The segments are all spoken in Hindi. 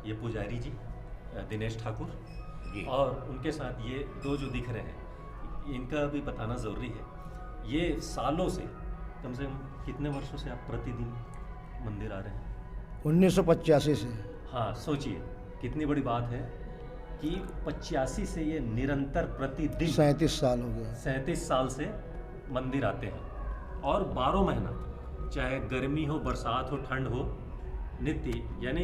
ये पुजारी जी दिनेश ठाकुर जी। और उनके साथ ये दो जो दिख रहे हैं, इनका भी बताना ज़रूरी है। ये सालों से, कम से कम कितने वर्षों से आप प्रतिदिन मंदिर आ रहे हैं? 1985 से। हाँ, सोचिए कितनी बड़ी बात है कि 85 से ये निरंतर प्रतिदिन 37 साल हो गए। 37 साल से मंदिर आते हैं और 12 महीना, चाहे गर्मी हो, बरसात हो, ठंड हो, नित्य, यानी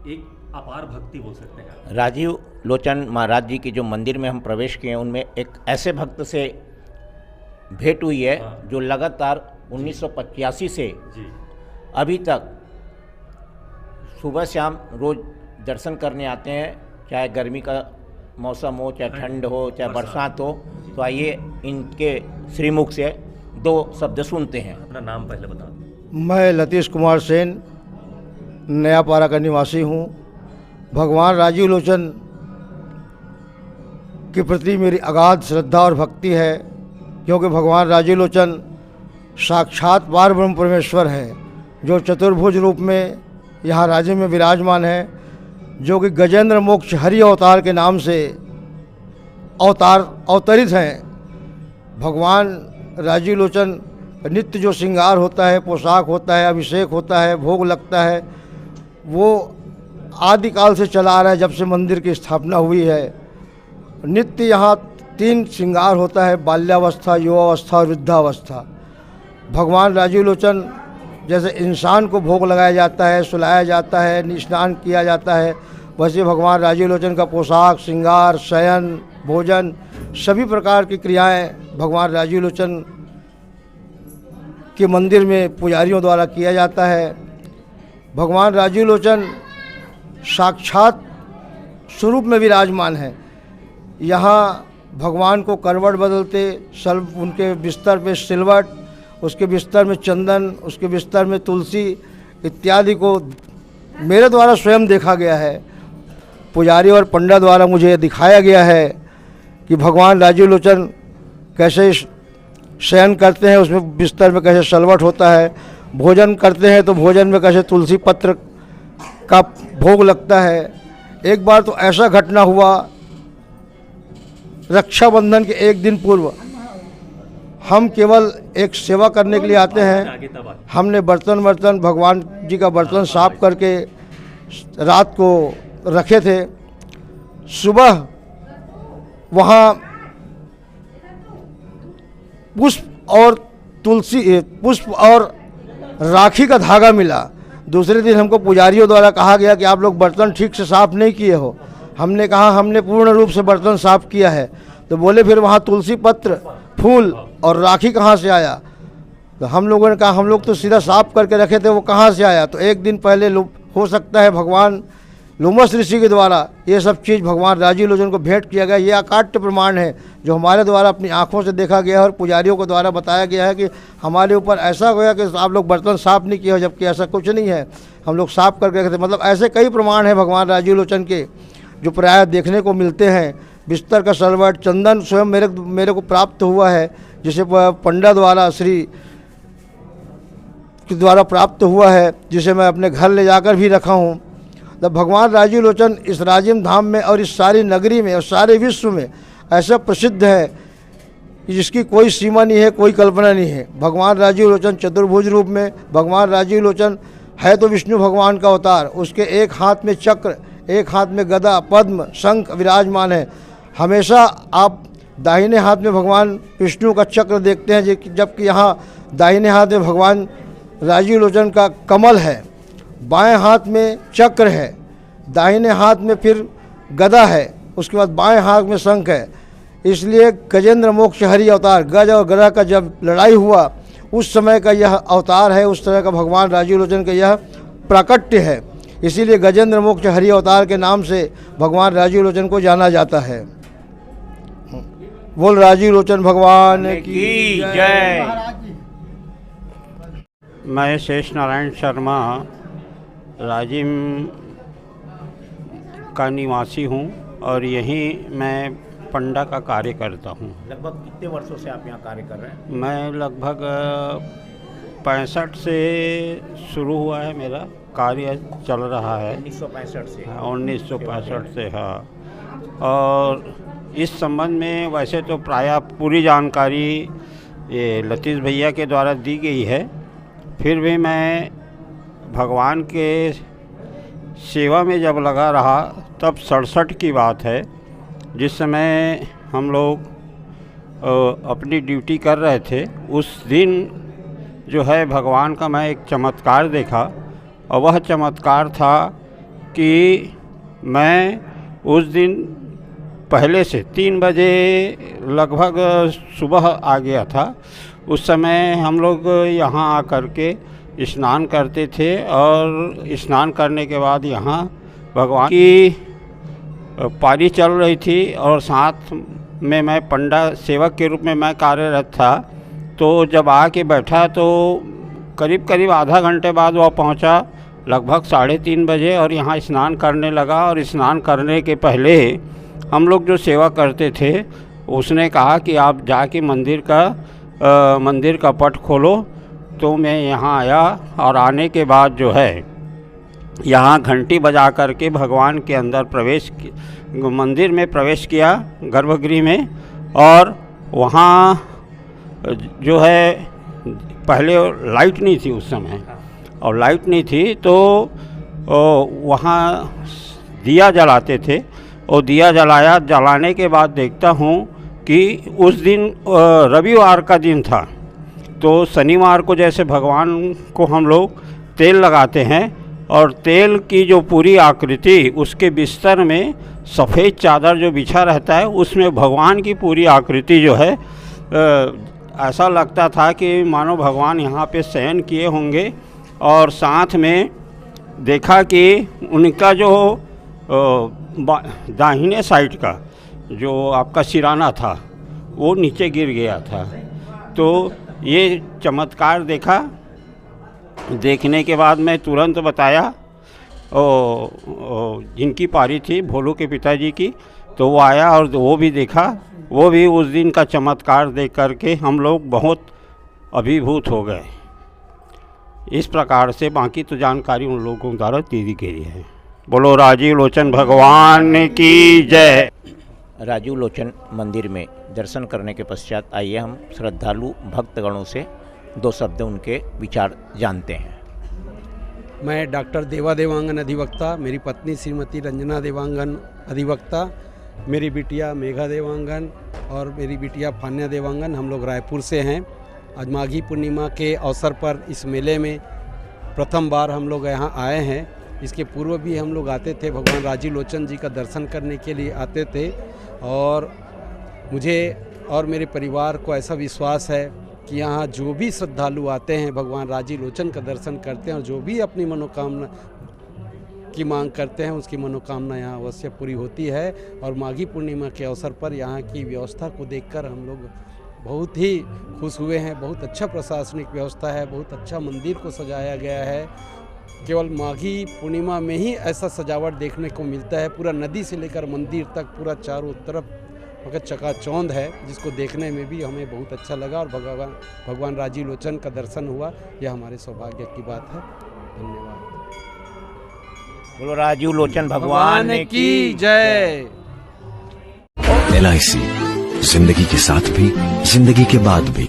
एक अपार भक्ति बोल सकते हैं। राजीव लोचन महाराज जी के जो मंदिर में हम प्रवेश किए उनमें एक ऐसे भक्त से भेंट हुई है हाँ। जो लगातार 1985 से जी अभी तक सुबह शाम रोज दर्शन करने आते हैं, चाहे गर्मी का मौसम हो, चाहे ठंड हो, चाहे बरसात हो। तो आइए इनके श्रीमुख से दो शब्द सुनते हैं। अपना नाम पहले बता दो। मैं लतीश कुमार सेन नयापारा का निवासी हूँ। भगवान राजीव लोचन के प्रति मेरी अगाध श्रद्धा और भक्ति है, क्योंकि भगवान राजीव लोचन साक्षात पार ब्रह्म परमेश्वर है, जो चतुर्भुज रूप में यहाँ राज्य में विराजमान है, जो कि गजेंद्र मोक्ष हरि अवतार के नाम से अवतरित हैं। भगवान राजीव लोचन नित्य जो श्रृंगार होता है, पोशाक होता है, अभिषेक होता है, भोग लगता है, वो आदिकाल से चला आ रहा है। जब से मंदिर की स्थापना हुई है, नित्य यहाँ 3 श्रृंगार होता है: बाल्यावस्था, युवावस्था और वृद्धावस्था। भगवान राजीव लोचन जैसे इंसान को भोग लगाया जाता है, सुलाया जाता है, स्नान किया जाता है, वैसे भगवान राजीव लोचन का पोशाक, श्रृंगार, शयन, भोजन, सभी प्रकार की क्रियाएं भगवान राजीव लोचन के मंदिर में पुजारियों द्वारा किया जाता है। भगवान राजीव लोचन साक्षात स्वरूप में विराजमान है। यहाँ भगवान को करवट बदलते, उनके बिस्तर पे सिलवट, उसके बिस्तर में चंदन, उसके बिस्तर में तुलसी इत्यादि को मेरे द्वारा स्वयं देखा गया है। पुजारी और पंडा द्वारा मुझे दिखाया गया है कि भगवान राजीव लोचन कैसे शयन करते हैं, उसमें बिस्तर में कैसे सलवट होता है, भोजन करते हैं तो भोजन में कैसे तुलसी पत्र का भोग लगता है। एक बार तो ऐसा घटना हुआ, रक्षाबंधन के एक दिन पूर्व हम केवल एक सेवा करने के लिए आते हैं। हमने बर्तन भगवान जी का बर्तन साफ करके रात को रखे थे। सुबह वहाँ पुष्प और राखी का धागा मिला। दूसरे दिन हमको पुजारियों द्वारा कहा गया कि आप लोग बर्तन ठीक से साफ नहीं किए हो। हमने कहा हमने पूर्ण रूप से बर्तन साफ किया है। तो बोले फिर वहाँ तुलसी पत्र, फूल और राखी कहाँ से आया? तो हम लोगों ने कहा हम लोग तो सीधा साफ करके रखे थे, वो कहाँ से आया? तो एक दिन पहले हो सकता है भगवान लोमस ऋषि के द्वारा ये सब चीज़ भगवान राजीव लोचन को भेंट किया गया। ये अकाट्य प्रमाण है जो हमारे द्वारा अपनी आँखों से देखा गया है और पुजारियों को द्वारा बताया गया है कि हमारे ऊपर ऐसा होया कि आप लोग बर्तन साफ नहीं किए हो, जबकि ऐसा कुछ नहीं है, हम लोग साफ करके रखे थे। मतलब ऐसे कई प्रमाण हैं भगवान राजीव लोचन के जो प्रायः देखने को मिलते हैं। बिस्तर का सलवट, चंदन स्वयं मेरे को प्राप्त हुआ है, जिसे पंडा द्वारा श्री के द्वारा प्राप्त हुआ है, जिसे मैं अपने घर ले जाकर भी रखा हूँ। तब भगवान राजीव लोचन इस राजिम धाम में और इस सारी नगरी में और सारे विश्व में ऐसा प्रसिद्ध है कि जिसकी कोई सीमा नहीं है, कोई कल्पना नहीं है। भगवान राजीव लोचन चतुर्भुज रूप में, भगवान राजीव लोचन है तो विष्णु भगवान का अवतार। उसके एक हाथ में चक्र, एक हाथ में गदा, पद्म, शंख विराजमान है। हमेशा आप दाहिने हाथ में भगवान विष्णु का चक्र देखते हैं, जबकि यहाँ दाहिने हाथ में भगवान राजीव लोचन का कमल है, बाएं हाथ में चक्र है, दाहिने हाथ में फिर गदा है, उसके बाद बाएं हाथ में शंख है। इसलिए गजेंद्र मोक्ष हरि अवतार, गज और गदा का जब लड़ाई हुआ उस समय का यह अवतार है, उस तरह का भगवान राजीव लोचन का यह प्राकट्य है। इसीलिए गजेंद्र मोक्ष हरि अवतार के नाम से भगवान राजीव लोचन को जाना जाता है। बोल राजीव लोचन भगवान की जय। मैं शेष नारायण शर्मा राजिम का निवासी हूँ और यहीं मैं पंडा का कार्य करता हूँ। लगभग कितने वर्षों से आप यहाँ कार्य कर रहे हैं? मैं लगभग 65 से शुरू हुआ है मेरा कार्य चल रहा है 1965 से। 1965 से। हाँ, और इस संबंध में वैसे तो प्रायः पूरी जानकारी ये लतीफ़ भैया के द्वारा दी गई है, फिर भी मैं भगवान के सेवा में जब लगा रहा तब 67 की बात है, जिस समय हम लोग अपनी ड्यूटी कर रहे थे। उस दिन जो है भगवान का मैं एक चमत्कार देखा, और वह चमत्कार था कि मैं उस दिन पहले से 3 बजे लगभग सुबह आ गया था। उस समय हम लोग यहाँ आकर के स्नान करते थे, और स्नान करने के बाद यहाँ भगवान की पारी चल रही थी, और साथ में मैं पंडा सेवक के रूप में मैं कार्यरत था। तो जब आके बैठा तो करीब करीब आधा घंटे बाद वह पहुँचा, लगभग 3:30 बजे, और यहाँ स्नान करने लगा। और स्नान करने के पहले हम लोग जो सेवा करते थे उसने कहा कि आप जाके मंदिर का पट खोलो। तो मैं यहाँ आया, और आने के बाद जो है यहाँ घंटी बजा कर के भगवान के अंदर मंदिर में प्रवेश किया, गर्भगृह में। और वहाँ जो है पहले लाइट नहीं थी उस समय, और लाइट नहीं थी तो वहाँ दिया जलाते थे, और दिया जलाने के बाद देखता हूँ कि उस दिन रविवार का दिन था। तो शनिवार को जैसे भगवान को हम लोग तेल लगाते हैं, और तेल की जो पूरी आकृति उसके बिस्तर में सफ़ेद चादर जो बिछा रहता है उसमें भगवान की पूरी आकृति जो है ऐसा लगता था कि मानो भगवान यहाँ पे शयन किए होंगे। और साथ में देखा कि उनका जो दाहिने साइड का जो आपका सिराना था वो नीचे गिर गया था। तो ये चमत्कार देखा, देखने के बाद मैं तुरंत बताया जिनकी पारी थी भोलू के पिताजी की, तो वो आया और वो भी देखा। वो भी उस दिन का चमत्कार देख करके हम लोग बहुत अभिभूत हो गए। इस प्रकार से बाकी तो जानकारी उन लोगों द्वारा दी गई है। बोलो राजीव लोचन भगवान की जय। राजीव लोचन मंदिर में दर्शन करने के पश्चात आइए हम श्रद्धालु भक्तगणों से 2 शब्द उनके विचार जानते हैं। मैं डॉक्टर देवा देवांगन अधिवक्ता, मेरी पत्नी श्रीमती रंजना देवांगन अधिवक्ता, मेरी बिटिया मेघा देवांगन और मेरी बिटिया फान्या देवांगन, हम लोग रायपुर से हैं। आज माघी पूर्णिमा के अवसर पर इस मेले में प्रथम बार हम लोग यहाँ आए हैं। इसके पूर्व भी हम लोग आते थे, भगवान राजीव लोचन जी का दर्शन करने के लिए आते थे। और मुझे और मेरे परिवार को ऐसा विश्वास है कि यहाँ जो भी श्रद्धालु आते हैं भगवान राजीव लोचन का दर्शन करते हैं, और जो भी अपनी मनोकामना की मांग करते हैं उसकी मनोकामना यहाँ अवश्य पूरी होती है। और माघी पूर्णिमा के अवसर पर यहाँ की व्यवस्था को देखकर हम लोग बहुत ही खुश हुए हैं। बहुत अच्छा प्रशासनिक व्यवस्था है, बहुत अच्छा मंदिर को सजाया गया है। केवल माघी पूर्णिमा में ही ऐसा सजावट देखने को मिलता है। पूरा नदी से लेकर मंदिर तक पूरा चारों तरफ मगर चकाचौंध है, जिसको देखने में भी हमें बहुत अच्छा लगा। और भगवान राजीव लोचन का दर्शन हुआ, यह हमारे सौभाग्य की बात है। धन्यवाद। बोलो राजीव लोचन भगवान की जय। LIC, जिंदगी के साथ भी, जिंदगी के बाद भी।